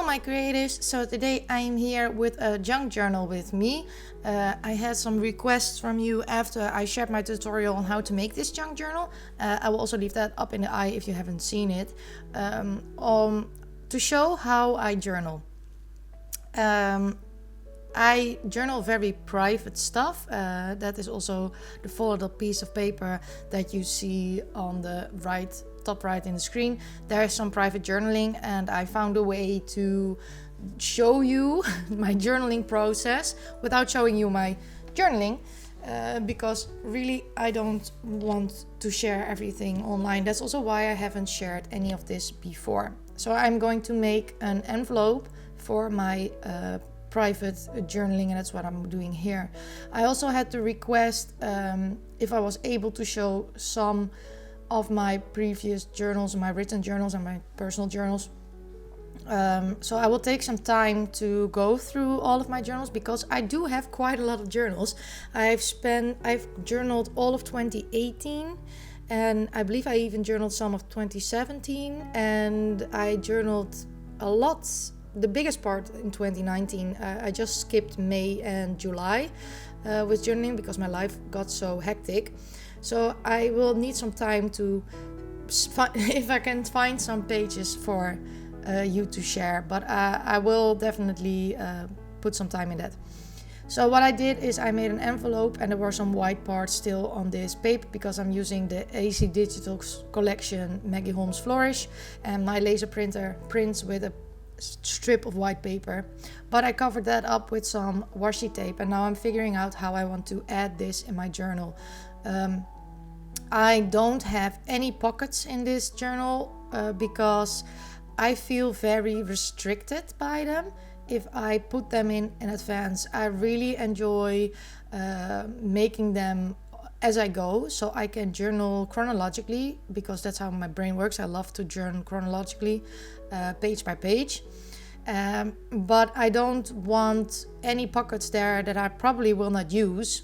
my creatives, so today I am here with a junk journal with me. I had some requests from you after I shared my tutorial on how to make this junk journal. I will also leave that up in the eye if you haven't seen it, to show how I journal. I journal very private stuff. That is also the folded up piece of paper that you see on the top right in the screen. There is some private journaling, and I found a way to show you my journaling process without showing you my journaling, because really I don't want to share everything online. That's also why I haven't shared any of this before. So I'm going to make an envelope for my private journaling, and that's what I'm doing here. I also had to request if I was able to show some of my previous journals, my written journals and my personal journals. So I will take some time to go through all of my journals, because I do have quite a lot of journals. I've journaled all of 2018, and I believe I even journaled some of 2017, and I journaled a lot, the biggest part in 2019. I just skipped May and July with journaling because my life got so hectic. So I will need some time to if I can find some pages for you to share, but I will definitely put some time in that. So what I did is I made an envelope, and there were some white parts still on this paper because I'm using the ACdigitals collection Maggie, Holmes, Flourish, and my laser printer prints with a strip of white paper, but I covered that up with some washi tape, and now I'm figuring out how I want to add this in my journal. I don't have any pockets in this journal because I feel very restricted by them if I put them in advance. I really enjoy making them as I go, so I can journal chronologically, because that's how my brain works. I love to journal chronologically, page by page, but I don't want any pockets there that I probably will not use.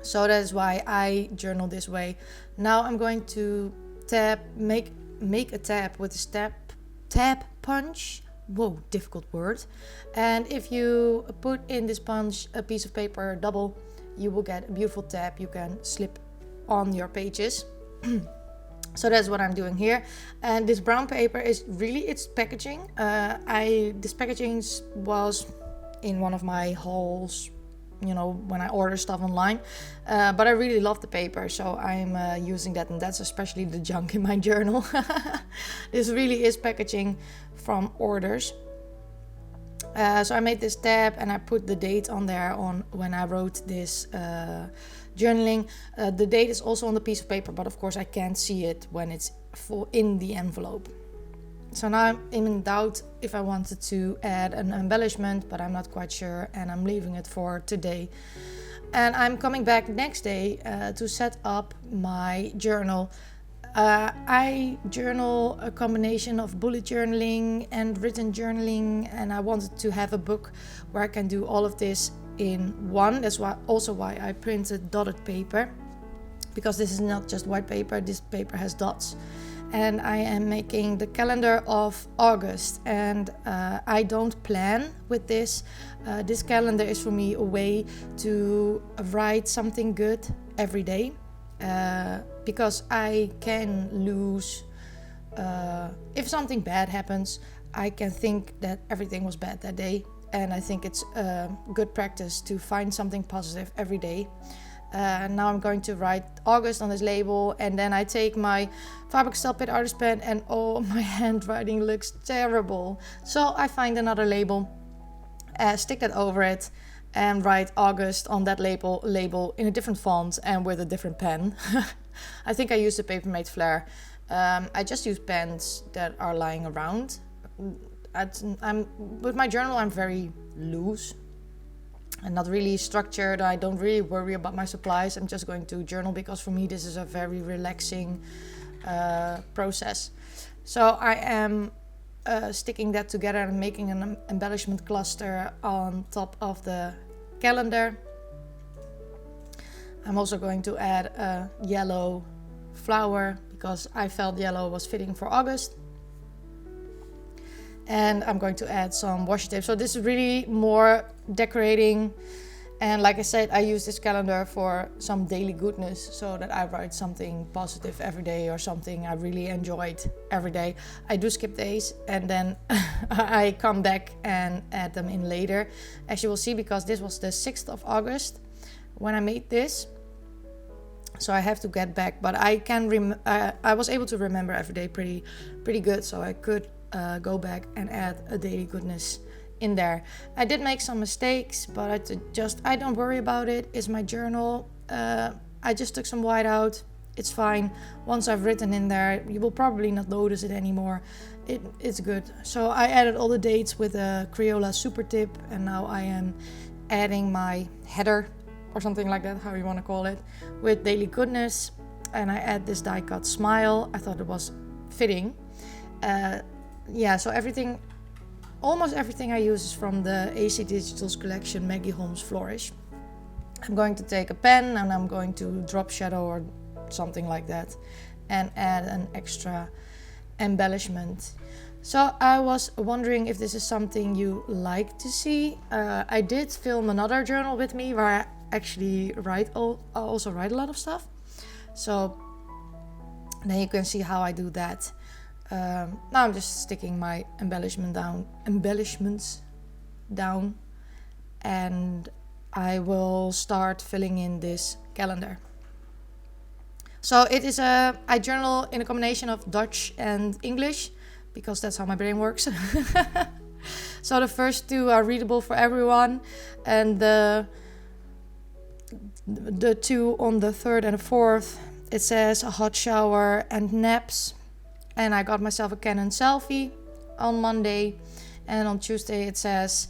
So that is why I journal this way. Now I'm going to make a tab with a tab punch. Whoa, difficult word. And if you put in this punch a piece of paper double, you will get a beautiful tab you can slip on your pages. So that's what I'm doing here. And this brown paper is really its packaging. This packaging was in one of my hauls, when I order stuff online, but I really love the paper, so I'm using that, and that's especially the junk in my journal. This really is packaging from orders. So I made this tab, and I put the date on there on when I wrote this journaling. The date is also on the piece of paper, but of course I can't see it when it's in the envelope. So now I'm in doubt if I wanted to add an embellishment, but I'm not quite sure, and I'm leaving it for today. And I'm coming back next day to set up my journal. I journal a combination of bullet journaling and written journaling, and I wanted to have a book where I can do all of this in one. That's why I printed dotted paper, because this is not just white paper, this paper has dots. And I am making the calendar of August, and I don't plan with this. This calendar is for me a way to write something good every day, because I can lose, if something bad happens, I can think that everything was bad that day, and I think it's a good practice to find something positive every day. Now I'm going to write August on this label, and then I take my Faber-Castell Pit Artist pen, and my handwriting looks terrible. So I find another label, stick that over it, and write August on that label in a different font and with a different pen. I think I used a Papermate Flair. I just use pens that are lying around. With my journal, I'm very loose and not really structured. I don't really worry about my supplies. I'm just going to journal because for me this is a very relaxing process. So I am sticking that together and making an embellishment cluster on top of the calendar. I'm also going to add a yellow flower because I felt yellow was fitting for August. And I'm going to add some washi tape. So this is really more decorating. And like I said, I use this calendar for some daily goodness, so that I write something positive every day or something I really enjoyed every day. I do skip days and then I come back and add them in later, as you will see, because this was the 6th of August when I made this. So I have to get back, but I was able to remember every day pretty good, so I could go back and add a daily goodness in there. I did make some mistakes, but I don't worry about it. It's my journal. I just took some white out. It's fine. Once I've written in there, you will probably not notice it anymore. It's good. So I added all the dates with a Caryola super tip, and now I am adding my header or something like that, how you want to call it, with daily goodness. And I add this die cut smile. I thought it was fitting. So almost everything I use is from the ACdigitals collection, Maggie, Holmes, Flourish. I'm going to take a pen and I'm going to drop shadow or something like that and add an extra embellishment. So I was wondering if this is something you like to see. I did film another journal with me where I actually also write a lot of stuff. So then you can see how I do that. Now I'm just sticking my embellishments down, and I will start filling in this calendar. So it is I journal in a combination of Dutch and English, because that's how my brain works. So the first two are readable for everyone, and the two on the 3rd and 4th, it says a hot shower and naps. And I got myself a Canon selfie on Monday, and on Tuesday it says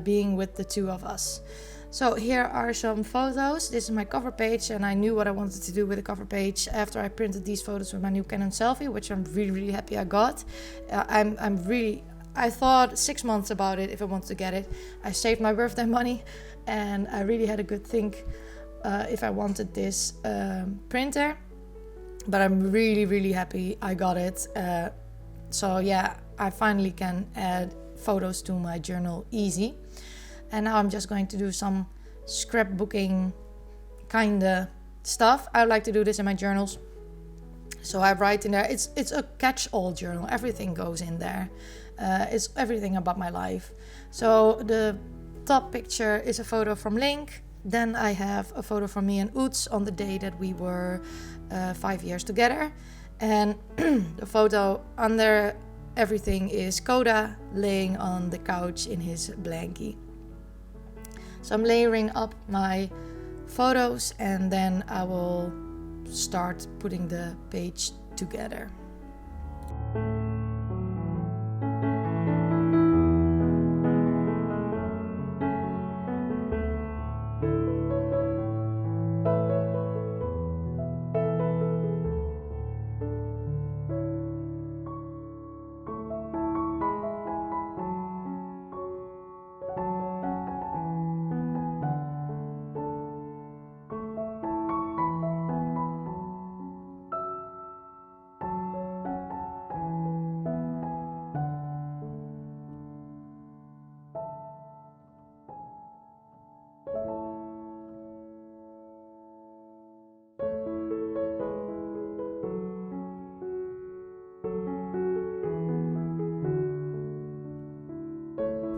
being with the two of us. So here are some photos. This is my cover page, and I knew what I wanted to do with the cover page after I printed these photos with my new Canon selfie, which I'm really happy I got. I thought 6 months about it if I wanted to get it. I saved my birthday money, and I really had a good think if I wanted this printer. But I'm really happy I got it. So yeah, I finally can add photos to my journal easy. And now I'm just going to do some scrapbooking kinda stuff. I like to do this in my journals. So I write in there. It's a catch-all journal. Everything goes in there. It's everything about my life. So the top picture is a photo from Link. Then I have a photo from me and Oots on the day that we were 5 years together. And the photo under everything is Koda laying on the couch in his blankie. So I'm layering up my photos, and then I will start putting the page together.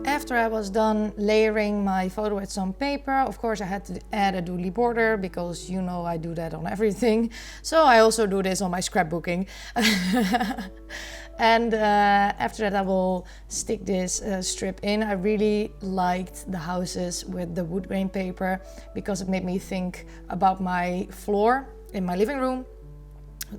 After I was done layering my photo with some paper, of course I had to add a doodly border, because you know I do that on everything. So I also do this on my scrapbooking. And after that I will stick this strip in. I really liked the houses with the wood grain paper, because it made me think about my floor in my living room.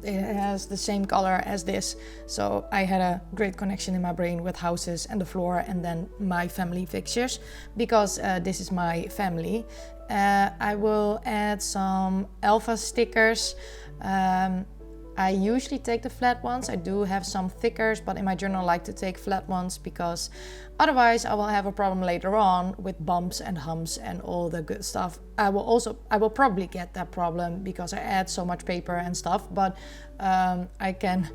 It has the same color as this, so I had a great connection in my brain with houses and the floor, and then my family fixtures, because this is my family. I will add some alpha stickers. I usually take the flat ones. I do have some thickers, but in my journal I like to take flat ones, because otherwise I will have a problem later on with bumps and humps and all the good stuff. I will probably get that problem because I add so much paper and stuff, but I can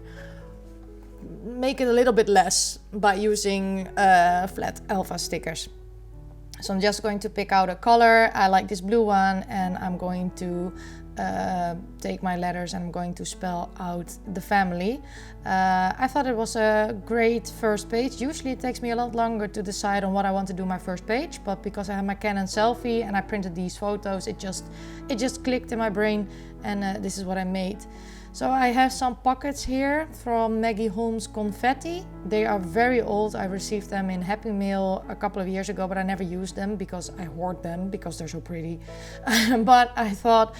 make it a little bit less by using flat alpha stickers. So I'm just going to pick out a color. I like this blue one, and I'm going to take my letters and I'm going to spell out the family. I thought it was a great first page. Usually it takes me a lot longer to decide on what I want to do my first page, but because I have my Canon selfie and I printed these photos, it just clicked in my brain, and this is what I made. So I have some pockets here from Maggie Holmes Confetti. They are very old. I received them in Happy Mail a couple of years ago, but I never used them because I hoard them because they're so pretty. But I thought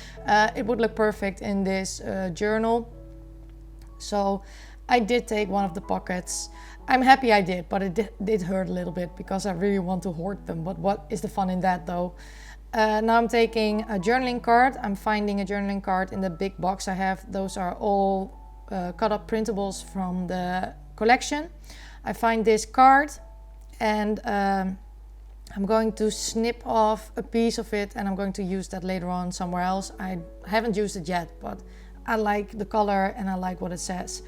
it would look perfect in this journal. So I did take one of the pockets. I'm happy I did, but it did hurt a little bit because I really want to hoard them. But what is the fun in that though? Now I'm taking a journaling card. I'm finding a journaling card in the big box I have. Those are all cut up printables from the collection. I find this card, and I'm going to snip off a piece of it, and I'm going to use that later on somewhere else. I haven't used it yet, but I like the color and I like what it says.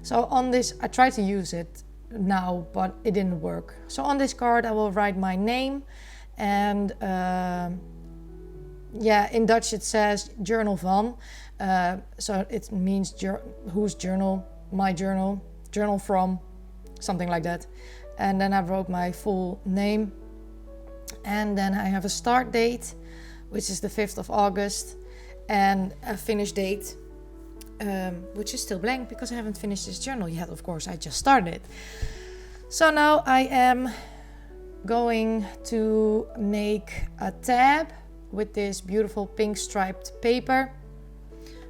So on this, I tried to use it now, but it didn't work. So on this card I will write my name. And in Dutch it says journal van. So it means whose journal, my journal, journal from, something like that. And then I wrote my full name. And then I have a start date, which is the 5th of August. And a finish date, which is still blank because I haven't finished this journal yet, of course. I just started it. So now I am going to make a tab with this beautiful pink striped paper.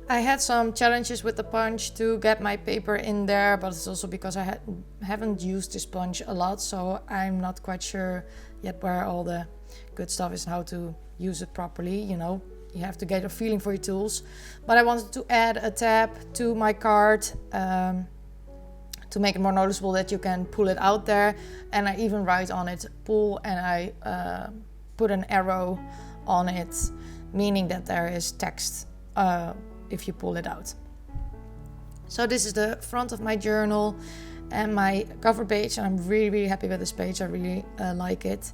I had some challenges with the punch to get my paper in there, but it's also because I haven't used this punch a lot, so I'm not quite sure yet where all the good stuff is and how to use it properly. You know, you have to get a feeling for your tools. But I wanted to add a tab to my card to make it more noticeable that you can pull it out there. And I even write on it pull, and I put an arrow on it, meaning that there is text if you pull it out. So this is the front of my journal and my cover page, and I'm really happy with this page. I really like it.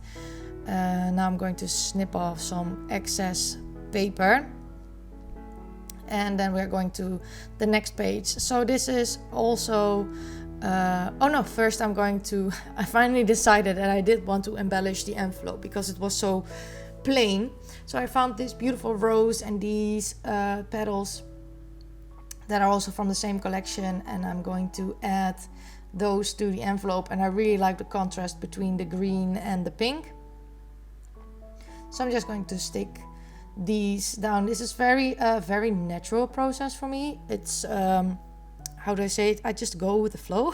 Now I'm going to snip off some excess paper, and then we're going to the next page. So this is also first I finally decided that I did want to embellish the envelope because it was so plain. So I found this beautiful rose and these petals that are also from the same collection, and I'm going to add those to the envelope. And I really like the contrast between the green and the pink. So I'm just going to stick these down. This is very natural process for me. It's how do I say it? I just go with the flow.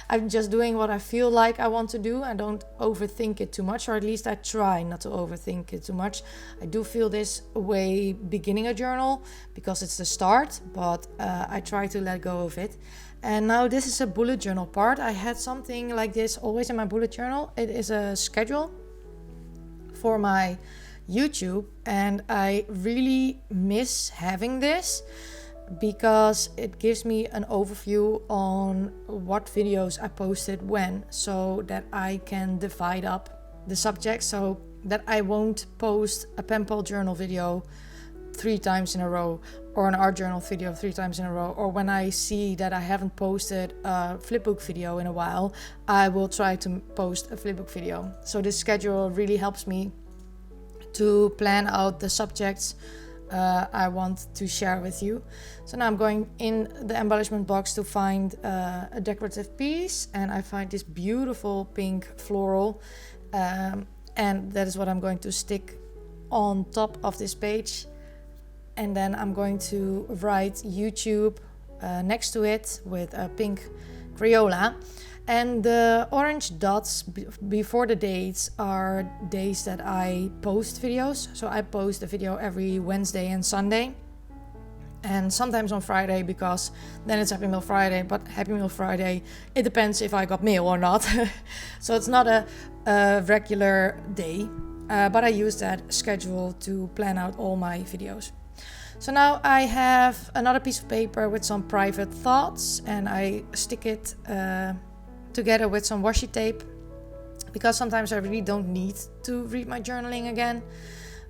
I'm just doing what I feel like I want to do. I don't overthink it too much, or at least I try not to overthink it too much. I do feel this way beginning a journal because it's the start, but I try to let go of it. And now this is a bullet journal part. I had something like this always in my bullet journal. It is a schedule for my YouTube, and I really miss having this because it gives me an overview on what videos I posted when, so that I can divide up the subjects, so that I won't post a pen pal journal video 3 times in a row, or an art journal video 3 times in a row, or when I see that I haven't posted a flipbook video in a while, I will try to post a flipbook video. So this schedule really helps me to plan out the subjects I want to share with you. So now I'm going in the embellishment box to find a decorative piece, and I find this beautiful pink floral, and that is what I'm going to stick on top of this page. And then I'm going to write YouTube next to it with a pink Caryola. And the orange dots before the dates are days that I post videos. So I post a video every Wednesday and Sunday. And sometimes on Friday, because then it's Happy Mail Friday. But Happy Mail Friday, it depends if I got mail or not. So it's not a regular day. But I use that schedule to plan out all my videos. So now I have another piece of paper with some private thoughts, and I stick it together with some washi tape, because sometimes I really don't need to read my journaling again.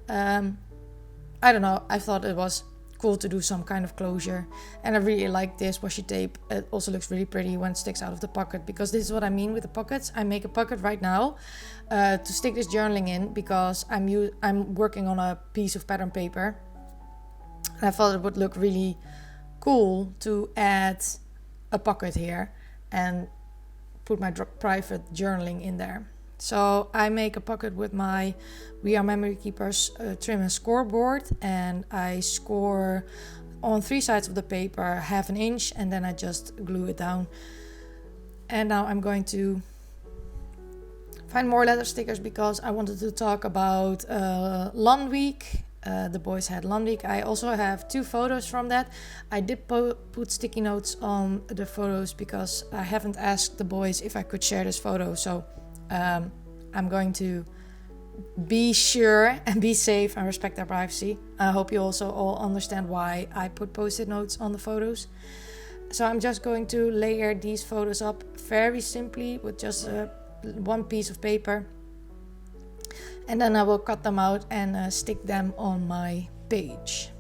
I don't know, I thought it was cool to do some kind of closure, and I really like this washi tape. It also looks really pretty when it sticks out of the pocket, because this is what I mean with the pockets. I make a pocket right now to stick this journaling in, because I'm working on a piece of pattern paper, and I thought it would look really cool to add a pocket here and put my private journaling in there. So I make a pocket with my We Are Memory Keepers trim and scoreboard, and I score on 3 sides of the paper 1/2 inch, and then I just glue it down. And now I'm going to find more letter stickers, because I wanted to talk about Lawn Week. The boys had Lawn Week. I also have 2 photos from that. I did put sticky notes on the photos, because I haven't asked the boys if I could share this photo. So I'm going to be sure and be safe and respect their privacy. I hope you also all understand why I put post-it notes on the photos. So I'm just going to layer these photos up very simply with just one piece of paper. And then I will cut them out and stick them on my page.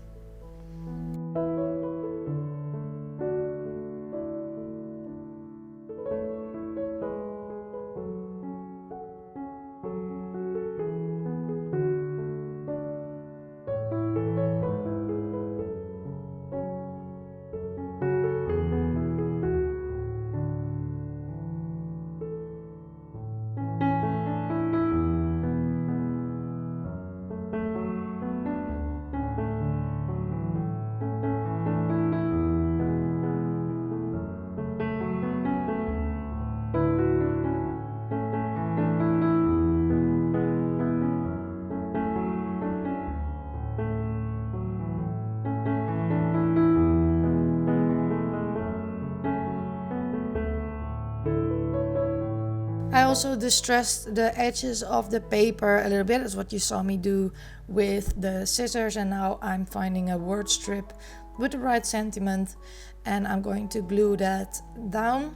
I also distressed the edges of the paper a little bit, as what you saw me do with the scissors, and now I'm finding a word strip with the right sentiment, and I'm going to glue that down,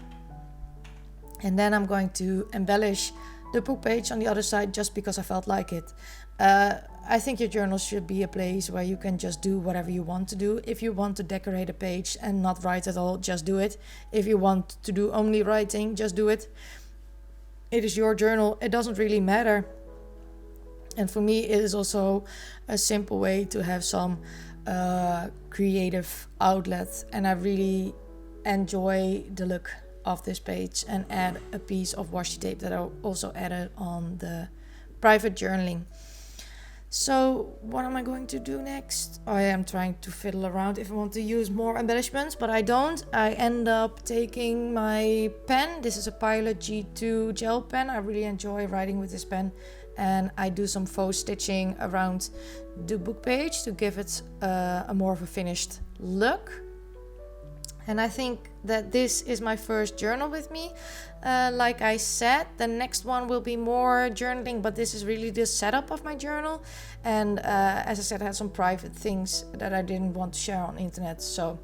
and then I'm going to embellish the book page on the other side, just because I felt like it. I think your journal should be a place where you can just do whatever you want to do. If you want to decorate a page and not write at all, just do it. If you want to do only writing, just do it. It is your journal. It doesn't really matter. And for me, it is also a simple way to have some creative outlet. And I really enjoy the look of this page, and add a piece of washi tape that I also added on the private journaling. So what am I going to do next? I am trying to fiddle around if I want to use more embellishments, but I don't. I end up taking my pen. This is a Pilot G2 gel pen. I really enjoy writing with this pen, and I do some faux stitching around the book page to give it a more of a finished look. And I think that this is my first journal with me. Like I said, the next one will be more journaling, but this is really the setup of my journal. And as I said, I had some private things that I didn't want to share on internet. So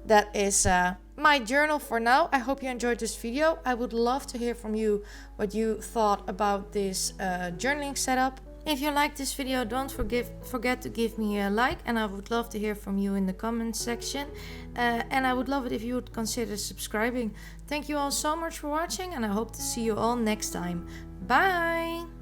that is my journal for now. I hope you enjoyed this video. I would love to hear from you what you thought about this journaling setup. If you liked this video, don't forget to give me a like, and I would love to hear from you in the comments section. And I would love it if you would consider subscribing. Thank you all so much for watching, and I hope to see you all next time. Bye!